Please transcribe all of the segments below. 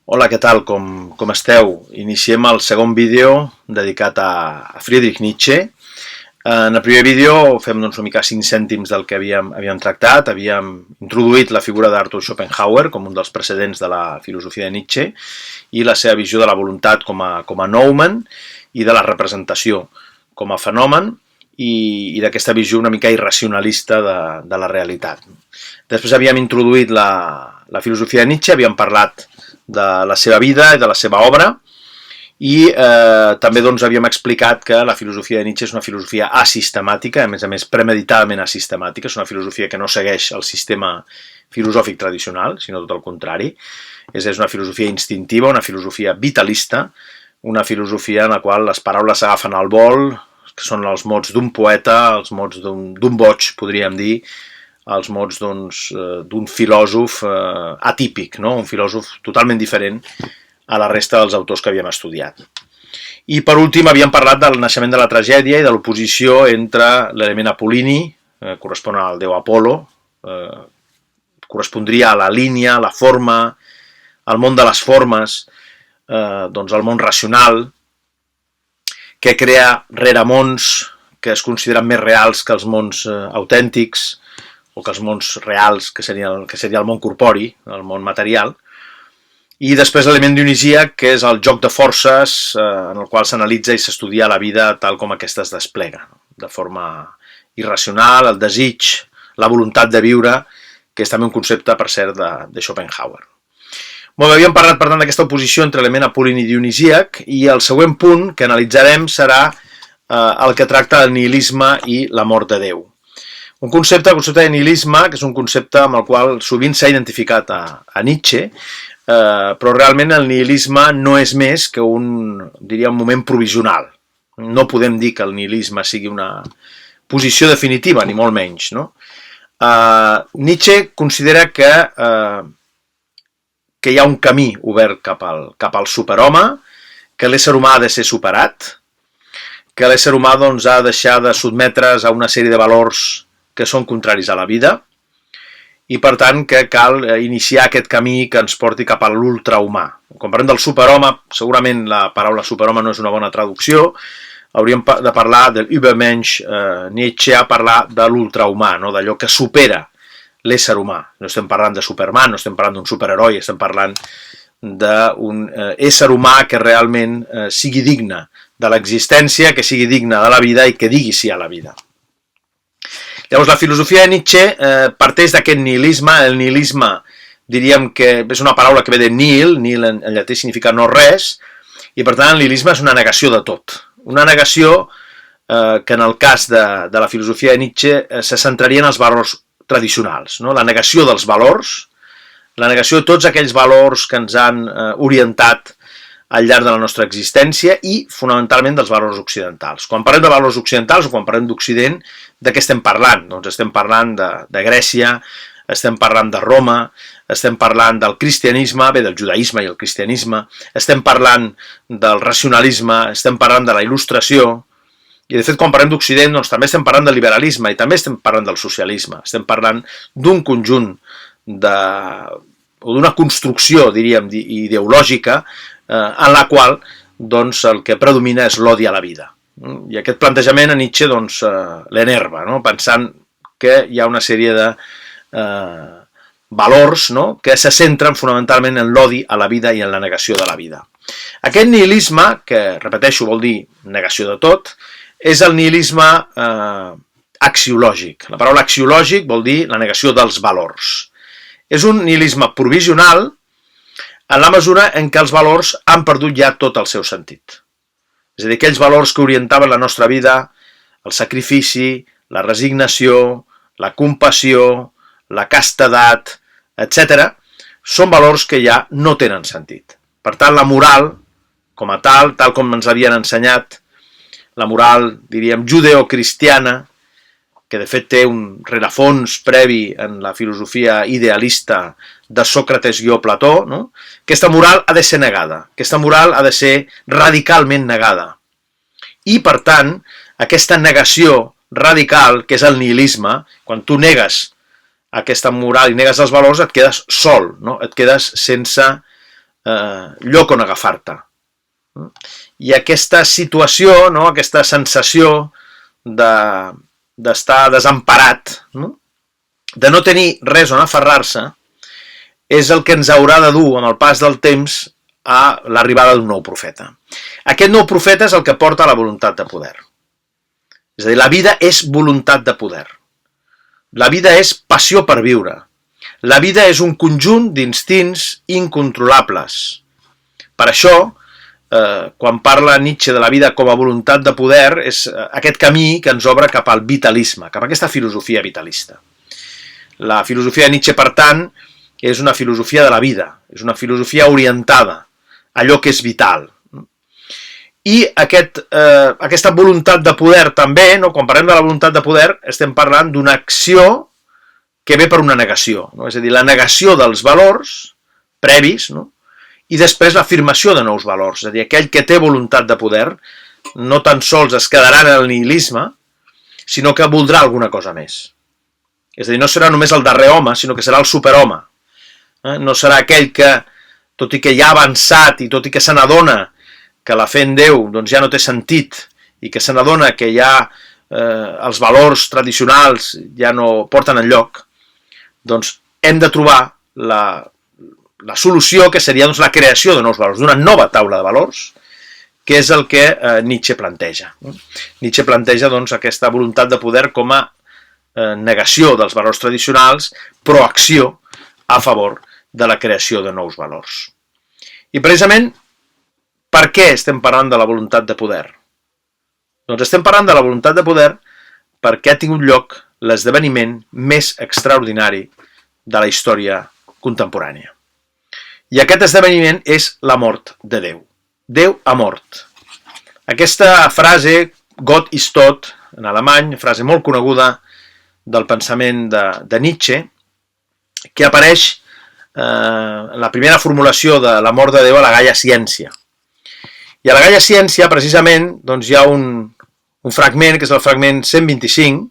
Hola, què tal? Com esteu? Iniciem el segon vídeo dedicat a Friedrich Nietzsche. En el primer vídeo fem una mica 5 cèntims del que havíem tractat. Havíem introduït la figura d'Arthur Schopenhauer com un dels precedents de la filosofia de Nietzsche i la seva visió de la voluntat com a noumen i de la representació com a fenomen i d'aquesta visió una mica irracionalista de la realitat. Després havíem introduït la filosofia de Nietzsche, havíem parlat de la seva vida i de la seva obra i també havíem explicat que la filosofia de Nietzsche és una filosofia asistemàtica, a més premeditadament asistemàtica, és una filosofia que no segueix el sistema filosòfic tradicional, sinó tot el contrari. És una filosofia instintiva, una filosofia vitalista, una filosofia en la qual les paraules s'agafen al vol, que són els mots d'un poeta, els mots d'un boig, podríem dir, els mots d'un filòsof atípic, no? Un filòsof totalment diferent a la resta dels autors que havíem estudiat. I per últim havíem parlat del naixement de la tragèdia i de l'oposició entre l'element apol·lini, correspon al déu Apol·lo, correspondria a la línia, la forma, al món de les formes, al món racional, que crea reremons que es consideren més reals que els mons autèntics, o que els mons reals, que seria el món corpori, el món material. I després l'element dionisíac, que és el joc de forces en el qual s'analitza i s'estudia la vida tal com aquesta es desplega, de forma irracional, el desig, la voluntat de viure, que és també un concepte, per cert, de Schopenhauer. Molt bé, havíem parlat, per tant, d'aquesta oposició entre l'element apol·lini i dionisíac, i el següent punt que analitzarem serà el que tracta del nihilisme i la mort de Déu. El concepte de nihilisme, que és un concepte amb el qual sovint s'ha identificat a Nietzsche, però realment el nihilisme no és més que un moment provisional. No podem dir que el nihilisme sigui una posició definitiva, ni molt menys, no? Nietzsche considera que hi ha un camí obert cap al superhome, que l'ésser humà ha de ser superat, que l'ésser humà ha de deixar de sotmetre's a una sèrie de valors que són contraris a la vida, i per tant que cal iniciar aquest camí que ens porti cap a l'ultrahumà. Quan parlem del superhome, segurament la paraula superhome no és una bona traducció, hauríem de parlar de l'Übermensch, Nietzsche a parlar de l'ultrahumà, no? D'allò que supera l'ésser humà. No estem parlant de Superman, no estem parlant d'un superheroi, estem parlant d'un ésser humà que realment sigui digne de l'existència, que sigui digne de la vida i que digui sí a la vida. Llavors, la filosofia de Nietzsche parteix d'aquest nihilisme. El nihilisme, diríem que és una paraula que ve de nihil, nihil en llatí significa no res, i per tant el nihilisme és una negació de tot. Una negació que en el cas de la filosofia de Nietzsche se centraria en els valors tradicionals, no? La negació dels valors, la negació de tots aquells valors que ens han orientat al llarg de la nostra existència i fonamentalment dels valors occidentals. Quan parlem de valors occidentals o quan parlem d'Occident, de què estem parlant? Doncs estem parlant de Grècia, estem parlant de Roma, estem parlant del cristianisme, del judaïsme i el cristianisme, estem parlant del racionalisme, estem parlant de la il·lustració, i de fet quan parlem d'Occident doncs també estem parlant del liberalisme i també estem parlant del socialisme, estem parlant d'un conjunt o d'una construcció, diríem, ideològica en la qual doncs, el que predomina és l'odi a la vida. I aquest plantejament a Nietzsche doncs, l'enerva, no? Pensant que hi ha una sèrie de valors, no? Que se centren fonamentalment en l'odi a la vida i en la negació de la vida. Aquest nihilisme, que repeteixo vol dir negació de tot, és el nihilisme axiològic. La paraula axiològic vol dir la negació dels valors. És un nihilisme provisional en la mesura en què els valors han perdut ja tot el seu sentit. És a dir, aquells valors que orientaven la nostra vida, el sacrifici, la resignació, la compassió, la castedat, etc., són valors que ja no tenen sentit. Per tant, la moral, com a tal com ens havien ensenyat, la moral, diríem, judeocristiana, que de fet té un rerefons previ en la filosofia idealista de Sòcrates i Plató, no? Aquesta moral ha de ser negada, aquesta moral ha de ser radicalment negada. I, per tant, aquesta negació radical, que és el nihilisme, quan tu negues aquesta moral i negues els valors, et quedes sol, no? Et quedes sense lloc on agafar-te. I aquesta situació, no? Aquesta sensació d'estar desemparat, no? De no tenir res on aferrar-se, és el que ens haurà de dur amb el pas del temps a l'arribada d'un nou profeta. Aquest nou profeta és el que porta la voluntat de poder. És a dir, la vida és voluntat de poder. La vida és passió per viure. La vida és un conjunt d'instints incontrolables. Per això, quan parla Nietzsche de la vida com a voluntat de poder, és aquest camí que ens obre cap al vitalisme, cap a aquesta filosofia vitalista. La filosofia de Nietzsche, per tant, és una filosofia de la vida, és una filosofia orientada a allò que és vital. I aquesta voluntat de poder també, no? Quan parlem de la voluntat de poder, estem parlant d'una acció que ve per una negació, no? És a dir, la negació dels valors previs, no? I després l'afirmació de nous valors. És a dir, aquell que té voluntat de poder no tan sols es quedarà en el nihilisme, sinó que voldrà alguna cosa més. És a dir, no serà només el darrer home, sinó que serà el superhome. No serà aquell que, tot i que ja ha avançat i tot i que se n'adona que la fe en Déu doncs, ja no té sentit i que se n'adona que ja els valors tradicionals ja no porten enlloc, doncs hem de trobar la solució que seria doncs, la creació de nous valors, d'una nova taula de valors, que és el que Nietzsche planteja. Nietzsche planteja doncs, aquesta voluntat de poder com a negació dels valors tradicionals, proacció a favor de la creació de nous valors. I precisament, per què estem parlant de la voluntat de poder? Doncs estem parlant de la voluntat de poder perquè ha tingut lloc l'esdeveniment més extraordinari de la història contemporània. I aquest esdeveniment és la mort de Déu. Déu ha mort. Aquesta frase, Gott ist tot, en alemany, frase molt coneguda del pensament de Nietzsche, que apareix en la primera formulació de la mort de Déu a la Gaia Ciència. I a la Gaia Ciència, precisament, doncs, hi ha un fragment, que és el fragment 125,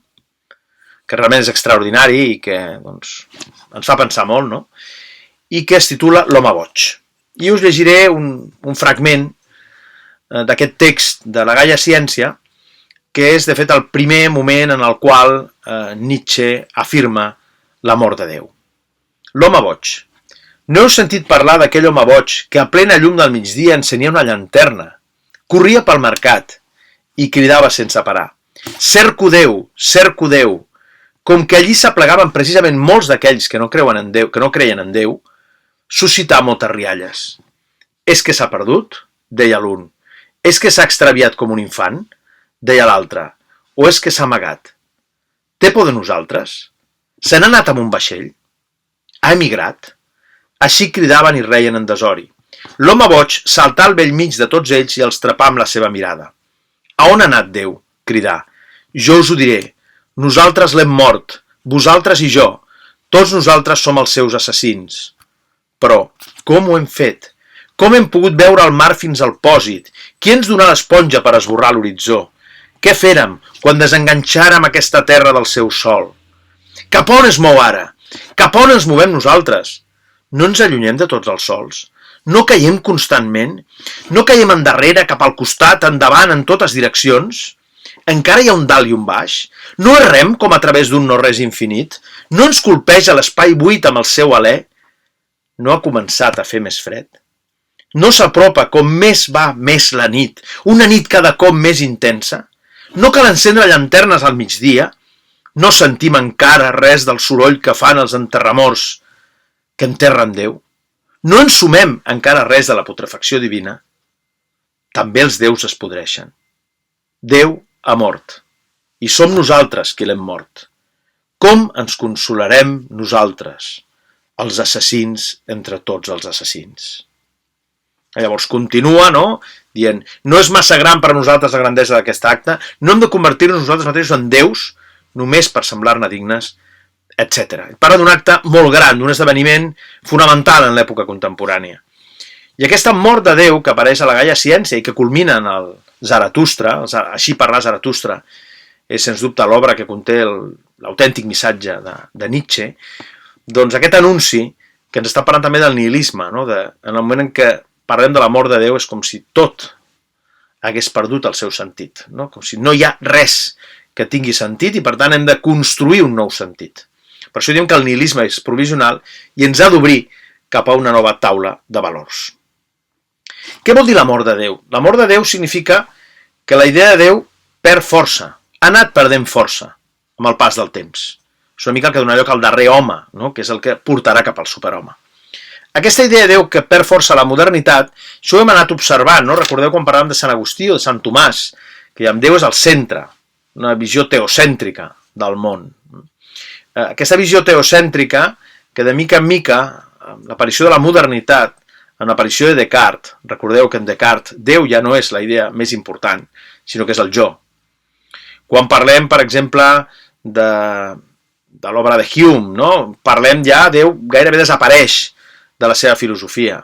que realment és extraordinari i que doncs, ens fa pensar molt, no? I que es titula L'home boig. I us llegiré un fragment d'aquest text de la Gaia Ciència, que és, de fet, el primer moment en el qual Nietzsche afirma la mort de Déu. L'home boig. No heu sentit parlar d'aquell home boig que a plena llum del migdia encenia una llanterna, corria pel mercat i cridava sense parar. Cerco Déu, com que allí s'aplegaven precisament molts d'aquells que no creien en Déu, suscità moltes rialles. És que s'ha perdut? Deia l'un. És que s'ha extraviat com un infant? Deia l'altre. O és que s'ha amagat? Té por de nosaltres? Se n'ha anat amb un vaixell? Ha emigrat? Així cridaven i reien en desori. L'home boig saltà al bell mig de tots ells i els trepà amb la seva mirada. A on ha anat Déu? Cridà. Jo us ho diré. Nosaltres l'hem mort, vosaltres i jo. Tots nosaltres som els seus assassins. Però, com ho hem fet? Com hem pogut veure el mar fins al pòsit? Qui ens donà l'esponja per esborrar l'horitzó? Què férem quan desenganxàrem aquesta terra del seu sol? Cap on es mou ara? Cap on ens movem nosaltres? No ens allunyem de tots els sols? No caiem constantment? No caiem endarrere, cap al costat, endavant, en totes direccions? Encara hi ha un dalt i un baix? No errem com a través d'un no-res infinit? No ens colpeja l'espai buit amb el seu alè? No ha començat a fer més fred? No s'apropa com més va més la nit, una nit cada cop més intensa? No cal encendre llanternes al migdia? No sentim encara res del soroll que fan els enterramors que enterren Déu? No ens sumem encara res de la putrefacció divina? També els déus es podreixen. Déu ha mort, i som nosaltres qui l'hem mort. Com ens consolarem nosaltres, els assassins entre tots els assassins? Llavors continua, no? Dient, no és massa gran per a nosaltres la grandesa d'aquest acte, no hem de convertir-nos nosaltres mateixos en déus, només per semblar-ne dignes, etc. Parla d'un acte molt gran, d'un esdeveniment fonamental en l'època contemporània. I aquesta mort de Déu que apareix a la Gaia Ciència i que culmina en el Zaratustra, així parlar Zaratustra, és sens dubte l'obra que conté l'autèntic missatge de Nietzsche, doncs aquest anunci que ens està parlant també del nihilisme, no? En el moment en què parlem de la mort de Déu és com si tot hagués perdut el seu sentit, no? Com si no hi ha res que tingui sentit i per tant hem de construir un nou sentit. Per això diem que el nihilisme és provisional i ens ha d'obrir cap a una nova taula de valors. Què vol dir la mort de Déu? La mort de Déu significa que la idea de Déu perd força, ha anat perdent força amb el pas del temps. És una mica el que dona lloc al darrer home, no? Que és el que portarà cap al superhome. Aquesta idea de Déu que perd força a la modernitat, això ho hem anat observant, no? Recordeu quan parlàvem de Sant Agustí o de Sant Tomàs, que amb Déu és al centre, una visió teocèntrica del món. Aquesta visió teocèntrica que de mica en mica, amb l'aparició de la modernitat, amb l'aparició de Descartes, recordeu que en Descartes Déu ja no és la idea més important, sinó que és el jo. Quan parlem, per exemple, de l'obra de Hume, no? Parlem ja, Déu gairebé desapareix de la seva filosofia.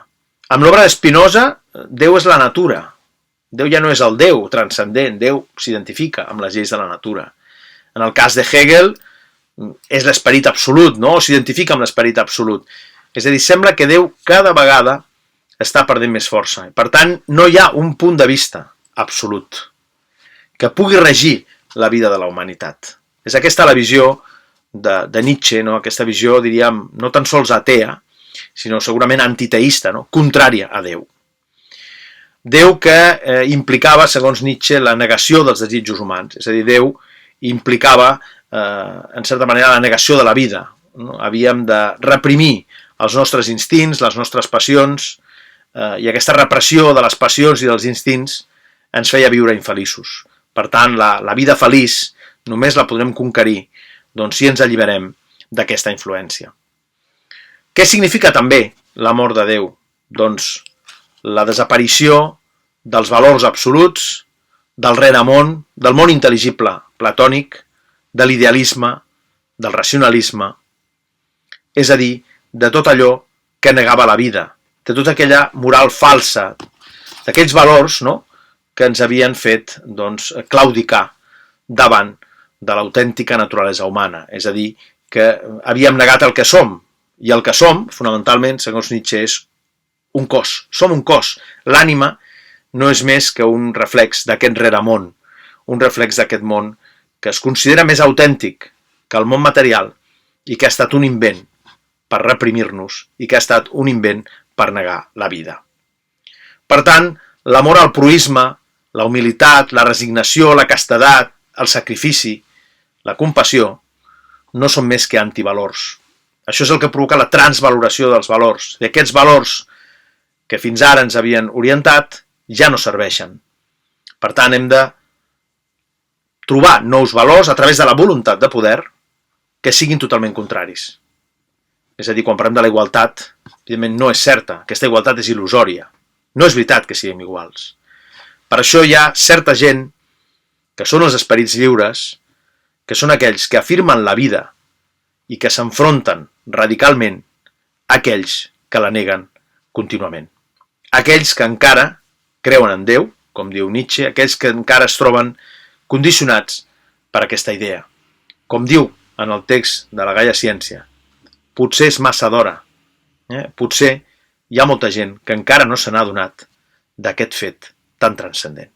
Amb l'obra d'Spinoza, Déu és la natura. Déu ja no és el Déu transcendent, Déu s'identifica amb les lleis de la natura. En el cas de Hegel, és l'esperit absolut, no? O s'identifica amb l'esperit absolut. És a dir, sembla que Déu cada vegada està perdent més força. Per tant, no hi ha un punt de vista absolut que pugui regir la vida de la humanitat. És aquesta la visió de Nietzsche, no? Aquesta visió, diríem, no tan sols atea, sinó segurament antiteista, no? Contrària a Déu. Déu que implicava, segons Nietzsche, la negació dels desitjos humans. És a dir, Déu implicava, en certa manera, la negació de la vida. No? Havíem de reprimir els nostres instints, les nostres passions, i aquesta repressió de les passions i dels instints ens feia viure infeliços. Per tant, la vida feliç només la podrem conquerir doncs, si ens alliberem d'aquesta influència. Què significa també la mort de Déu? Doncs la desaparició dels valors absoluts, del reremón, del món intel·ligible platònic, de l'idealisme, del racionalisme, és a dir, de tot allò que negava la vida, de tota aquella moral falsa, d'aquells valors, no?, que ens havien fet doncs, claudicar davant de l'autèntica naturalesa humana, és a dir, que havíem negat el que som, i el que som, fonamentalment, segons Nietzsche, és un cos, som un cos. L'ànima no és més que un reflex d'aquest reremón, un reflex d'aquest món que es considera més autèntic que el món material i que ha estat un invent per reprimir-nos i que ha estat un invent per negar la vida. Per tant, l'amor al proisme, la humilitat, la resignació, la castedat, el sacrifici, la compassió, no són més que antivalors. Això és el que provoca la transvaloració dels valors. I aquests valors que fins ara ens havien orientat ja no serveixen. Per tant, hem de trobar nous valors a través de la voluntat de poder que siguin totalment contraris. És a dir, quan parlem de la igualtat, evidentment no és certa, aquesta igualtat és il·lusòria. No és veritat que siguem iguals. Per això hi ha certa gent, que són els esperits lliures, que són aquells que afirmen la vida i que s'enfronten radicalment a aquells que la neguen contínuament. Aquells que encara creuen en Déu, com diu Nietzsche, aquells que encara es troben condicionats per aquesta idea. Com diu en el text de la Gaia Ciència, potser és massa d'hora, potser hi ha molta gent que encara no se n'ha adonat d'aquest fet tan transcendent.